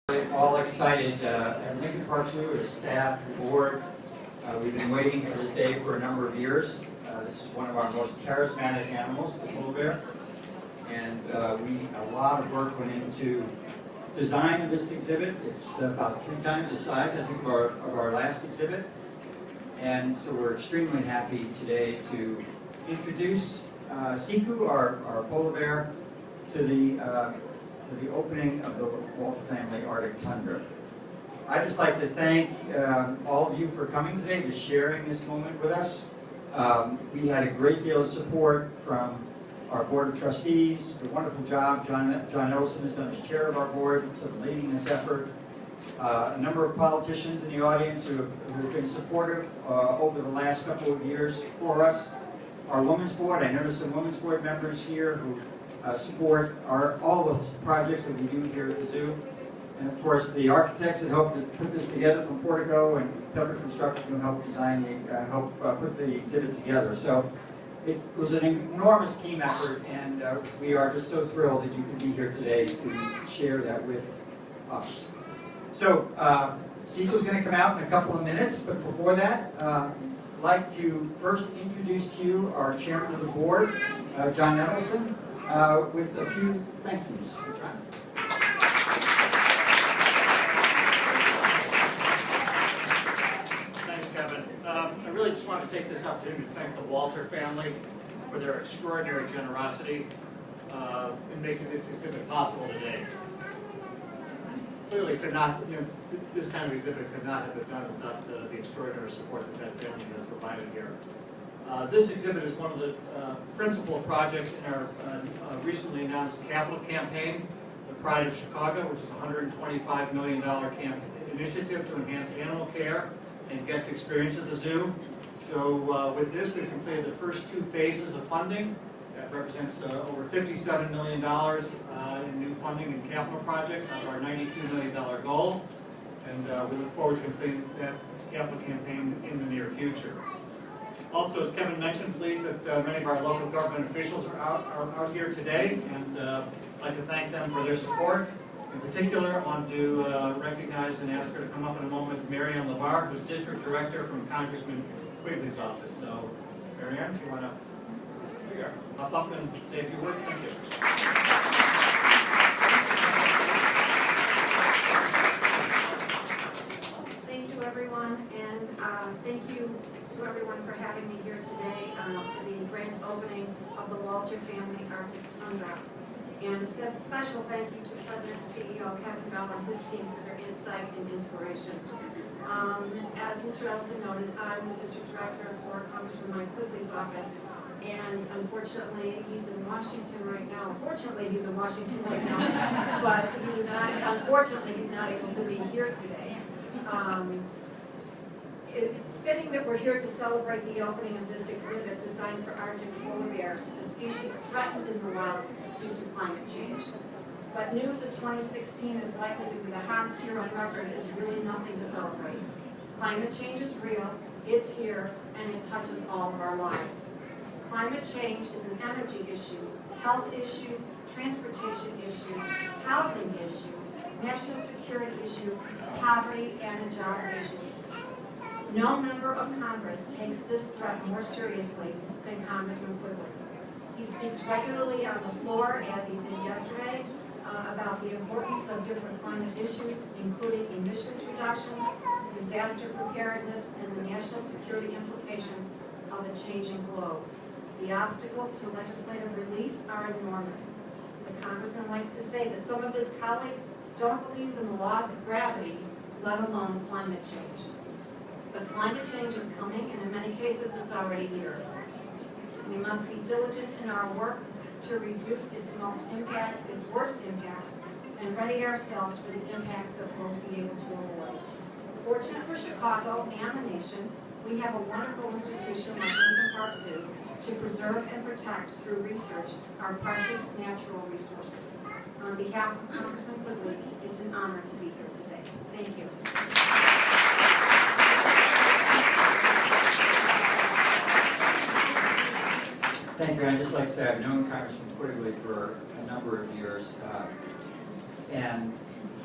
All excited at Lincoln Park Zoo as staff and board. We've been waiting for this day for a number of years. This is one of our most charismatic animals, the polar bear. And a lot of work went into design of this exhibit. It's about 3 times the size, I think, of our last exhibit. And so we're extremely happy today to introduce Siku, our polar bear, to the opening of the Family Arctic Tundra. I'd just like to thank all of you for coming today, to sharing this moment with us. We had a great deal of support from our Board of Trustees, the wonderful job John Nelson has done as chair of our board, sort of leading this effort. A number of politicians in the audience who have been supportive over the last couple of years for us. Our Women's Board, I noticed some Women's Board members here who support all of the projects that we do here at the zoo. And of course the architects that helped to put this together from Portico and Pepper Construction who helped design put the exhibit together. So it was an enormous team effort, and we are just so thrilled that you could be here today to share that with us. So Siku's going to come out in a couple of minutes, but before that, I'd like to first introduce to you our chairman of the board, John Nelson, with a few thank yous. Thanks, Kevin. I really just want to take this opportunity to thank the Walter family for their extraordinary generosity in making this exhibit possible today. Clearly could not, this kind of exhibit could not have been done without the extraordinary support that family has provided here. This exhibit is one of the principal projects in our recently announced capital campaign, the Pride of Chicago, which is a $125 million initiative to enhance animal care and guest experience at the zoo. So with this, we've completed the first 2 phases of funding. That represents over $57 million in new funding and capital projects out of our $92 million goal. And we look forward to completing that capital campaign in the near future. Also, as Kevin mentioned, pleased that many of our local government officials are out here today, and I'd like to thank them for their support. In particular, I want to recognize and ask her to come up in a moment, Marianne LeVar, who's District Director from Congressman Quigley's office. So, Marianne, if you want to hop up and say a few words, thank you. Thank you, everyone, and thank you to everyone for having me here today for the grand opening of the Walter Family Arctic Tundra. And a special thank you to President and CEO Kevin Bell and his team for their insight and inspiration. As Mr. Ellison noted, I'm the District Director for Congressman Mike Quigley's office, and unfortunately he's in Washington right now. Fortunately he's in Washington right now, but unfortunately he's not able to be here today. It's fitting that we're here to celebrate the opening of this exhibit designed for Arctic polar bears, a species threatened in the wild due to climate change. But news of 2016 is likely to be the hottest year on record is really nothing to celebrate. Climate change is real, it's here, and it touches all of our lives. Climate change is an energy issue, health issue, transportation issue, housing issue, national security issue, poverty, and a jobs issue. No member of Congress takes this threat more seriously than Congressman Quigley. He speaks regularly on the floor, as he did yesterday, about the importance of different climate issues, including emissions reductions, disaster preparedness, and the national security implications of a changing globe. The obstacles to legislative relief are enormous. The congressman likes to say that some of his colleagues don't believe in the laws of gravity, let alone climate change. But climate change is coming, and in many cases it's already here. We must be diligent in our work to reduce its worst impacts, and ready ourselves for the impacts that we'll be able to avoid. Fortunate for Chicago and the nation, we have a wonderful institution like Lincoln Park Zoo to preserve and protect through research our precious natural resources. On behalf of Congressman Quigley, it's an honor to be here today. Thank you. Thank you. I'd just like to say I've known Congressman Quigley for a number of years, and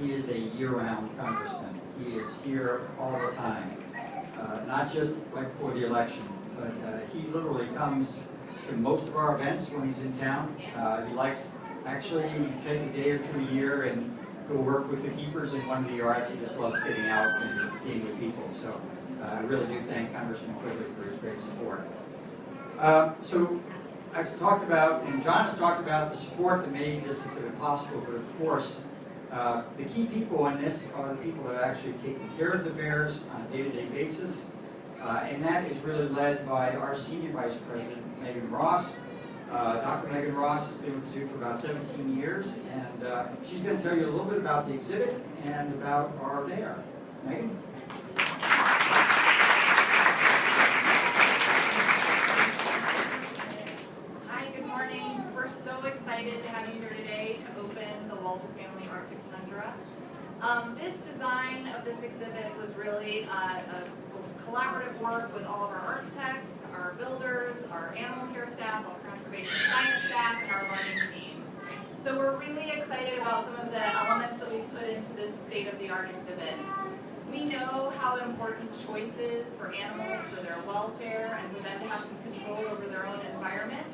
he is a year-round congressman. He is here all the time, not just right before the election, but he literally comes to most of our events when he's in town. He likes actually take a day or two a year and go work with the keepers in one of the yards. He just loves getting out and being with people. So I really do thank Congressman Quigley for his great support. So I've talked about, and John has talked about the support that made this exhibit possible, but of course, the key people in this are the people that are actually taking care of the bears on a day-to-day basis. And that is really led by our Senior Vice President, Megan Ross. Dr. Megan Ross has been with the zoo for about 17 years, and she's going to tell you a little bit about the exhibit and about our bear. Megan? Hi, good morning. We're so excited to have you here today to open the Walter Family Arctic Tundra. This design of this exhibit was really a collaborative work with all of our architects, our builders, our animal care staff, our conservation science staff, and our learning team. So we're really excited about some of the elements that we've put into this state-of-the-art exhibit. We know how important choice is for animals, for their welfare, and for them to have some control over their own environment.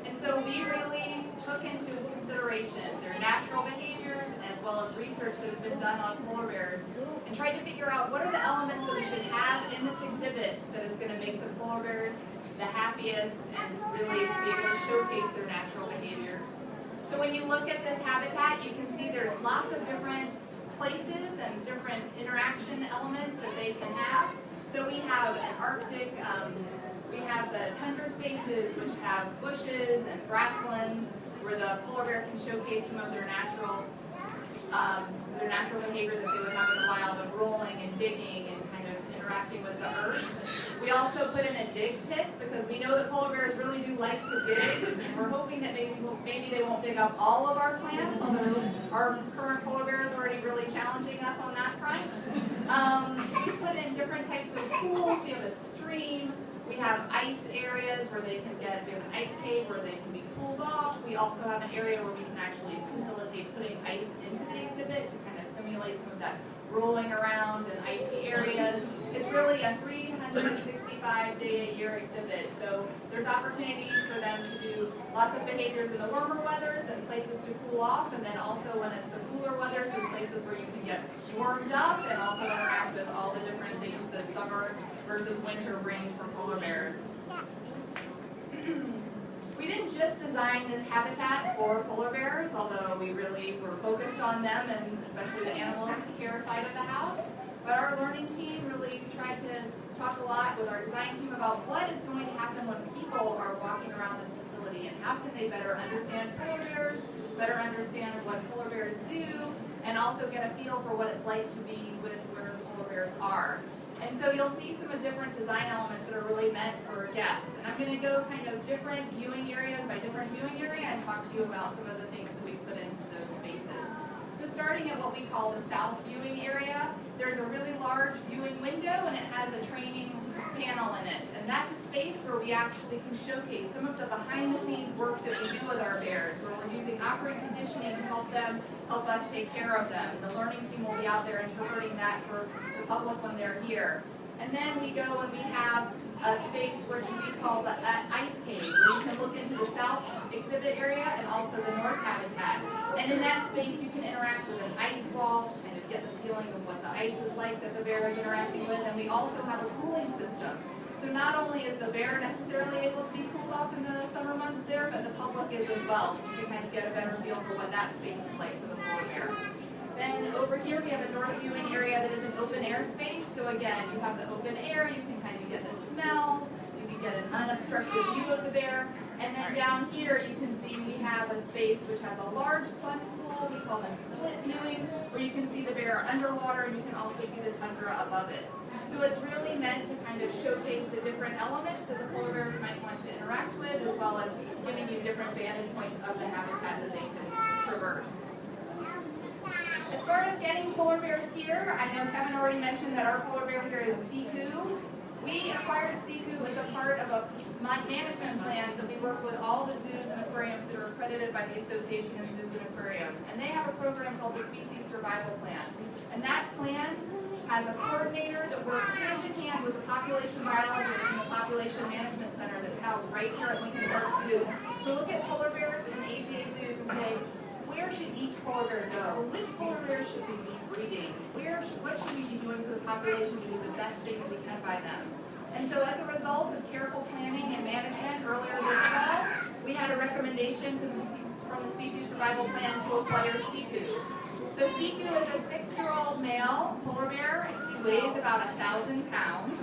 And so we really took into consideration their natural behaviors as well as research that has been done on polar bears and tried to figure out what are the elements that we should have in this exhibit that is going to make the polar bears the happiest and really be able to showcase their natural behaviors. So when you look at this habitat, you can see there's lots of different places and different interaction elements that they can have. So we have an Arctic, we have the tundra spaces which have bushes and grasslands where the polar bear can showcase some of their natural behavior that they would have in the wild of rolling and digging and kind of interacting with the earth. We also put in a dig pit because we know that polar bears really do like to dig, and we're hoping that maybe they won't dig up all of our plants, although our current polar bear is already really challenging us on that front. We put in different types of pools. We have a stream. We have ice areas where they can get, we have an ice cave where they can be cooled off. We also have an area where we can actually facilitate putting ice into the exhibit to kind of simulate some of that rolling around in icy areas. It's really a 365-day-a-year exhibit, so there's opportunities for them to do lots of behaviors in the warmer weathers and places to cool off, and then also when it's the cooler weathers, there's places where you can get warmed up and also interact with all the different things that summer versus winter bring for polar bears. We didn't just design this habitat for polar bears, although we really were focused on them and especially the animal care side of the house. But our learning team really tried to talk a lot with our design team about what is going to happen when people are walking around this facility and how can they better understand polar bears, better understand what polar bears do, and also get a feel for what it's like to be with where the polar bears are. And so you'll see some of different design elements that are really meant for guests. And I'm going to go kind of different viewing areas by different viewing area and talk to you about some of the things that we put into those spaces. So starting at what we call the south viewing area, there's a really large viewing window and it has a training panel in it. And that's a space where we actually can showcase some of the behind the scenes work that we do with our bears, where we're using operant conditioning to help us take care of them. And the learning team will be out there interpreting that for the public when they're here. And then we go and we have a space which we call the ice cave, where you can look into the south exhibit area and also the north habitat. And in that space you can interact with an ice wall to kind of get the feeling of what the ice is like that the bear is interacting with. And we also have a cooling system. So not only is the bear necessarily able to be cooled off in the summer months there, but the public is as well. So you can kind of get a better feel for what that space is like for the polar bear. Then over here we have a north viewing area that is an open air space. So again, you have the open air, you can kind of get the smells, you can get an unobstructed view of the bear. And then down here you can see we have a space which has a large plunge pool, we call it split viewing, where you can see the bear underwater and you can also see the tundra above it. So it's really meant to kind of showcase the different elements that the polar bears might want to interact with, as well as giving you different vantage points of the habitat that they can traverse. As far as getting polar bears here, I know Kevin already mentioned that our polar bear here is Siku. We acquired Siku as a part of a management plan that we work with all the zoos and aquariums that are accredited by the Association of Zoos and Aquariums. And they have a program called the Species survival plan. And that plan has a coordinator that works hand in hand with the population biologist and the population management center that's housed right here at Lincoln Park Zoo to look at polar bears in AZA zoos and say, where should each polar bear go? Which polar bear should we be breeding? What should we be doing for the population to do the best things we can by them? And so as a result of careful planning and management earlier this fall, we had a recommendation from the species survival plan to acquire Siku. So Siku is a 6-year-old male polar bear. He weighs about 1,000 pounds.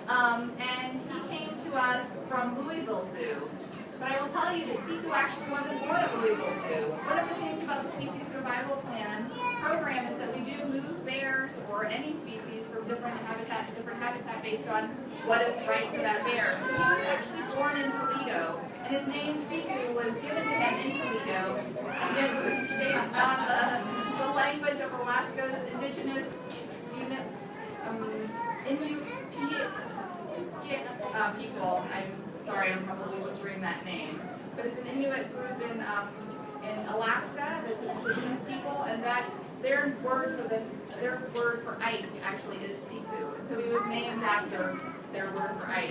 And he came to us from Louisville Zoo. But I will tell you that Siku actually wasn't born at Louisville Zoo. One of the things about the Species Survival Plan program is that we do move bears or any species from different habitat to different habitat based on what is right for that bear. So he was actually born in Toledo, and his name Siku was given to him in Toledo. Again, based on the language of Alaska's indigenous people. I'm sorry, I'm probably butchering that name. But it's an Inuit group in Alaska that's indigenous people, and that's their word for ice actually is Siku. And so he was named after their word for ice.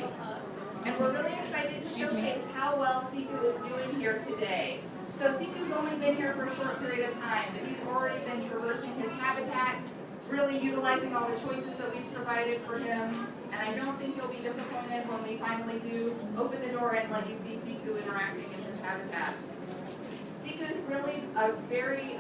And we're really excited to showcase how well Siku is doing here today. So Siku's only been here for a short period of time, but he's already been traversing his habitat, really utilizing all the choices that we've provided for him. And I don't think you'll be disappointed when we finally do open the door and let you see Siku interacting in his habitat. Siku is really a very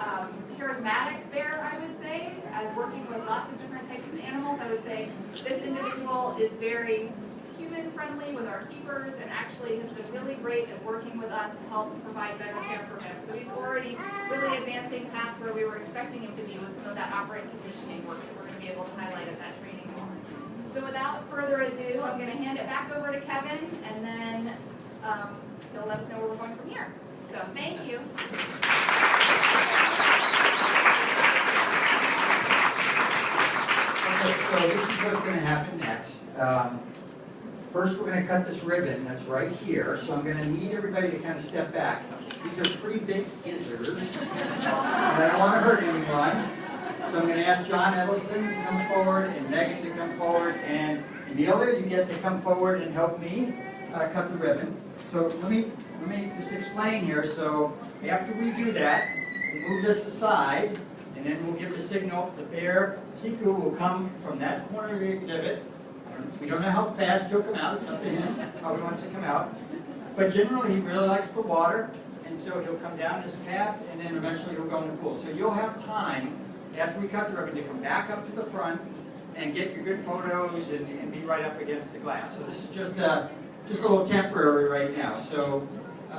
charismatic bear, I would say, as working with lots of different types of animals. I would say this individual is very human-friendly with our keepers and actually has been really great at working with us to help provide better care for him. So he's already really advancing past where we were expecting him to be with some of that operant conditioning work that we're going to be able to highlight at that training hall. So without further ado, I'm going to hand it back over to Kevin, and then he'll let us know where we're going from here. So thank you. Okay, so this is what's going to happen next. First, we're going to cut this ribbon that's right here. So I'm going to need everybody to kind of step back. These are pretty big scissors, and I don't want to hurt anyone. So I'm going to ask John Edelston to come forward and Megan to come forward, and Amelia, you get to come forward and help me cut the ribbon. So let me just explain here. So after we do that, we'll move this aside, and then we'll give the signal. The bear, Siku, will come from that corner of the exhibit. We don't know how fast he'll come out. It's up to him how he wants to come out. But generally, he really likes the water, and so he'll come down this path, and then eventually he'll go in the pool. So you'll have time, after we cut the ribbon, to come back up to the front and get your good photos and be right up against the glass. So this is just a little temporary right now. So, is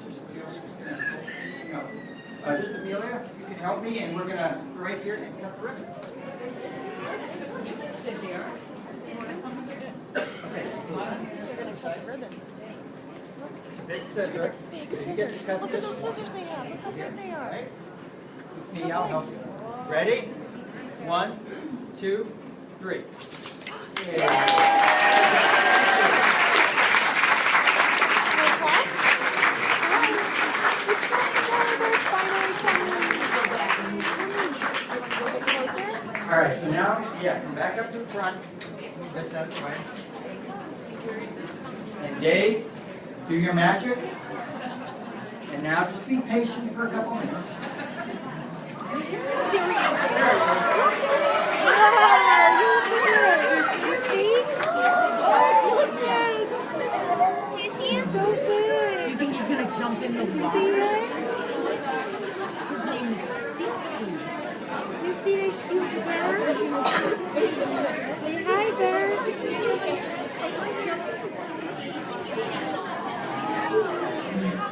there somebody else who's going to help? No. Just Amelia, if you can help me, and we're going to go right here and cut the ribbon. Sit here. Okay. Ribbon. It's a big scissor. Big You get to scissors. cut Look at this those one. scissors they have. Look how big they are. Right? With me, I'll help you. Ready? 1, 2, 3. All right, so now, come back up to the front. Move this out of the way. And Dave, do your magic. And now just be patient for a couple minutes. Do you think he's going to jump in the water? His name is Siku. You see the huge bear? Say hi, bear.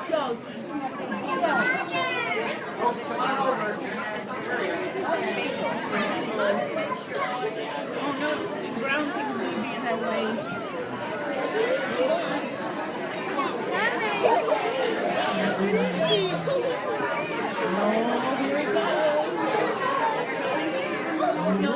Go. Folks, come on over. Oh no, this big brown thing's going to be in our way. Hi. Oh, here it goes. No,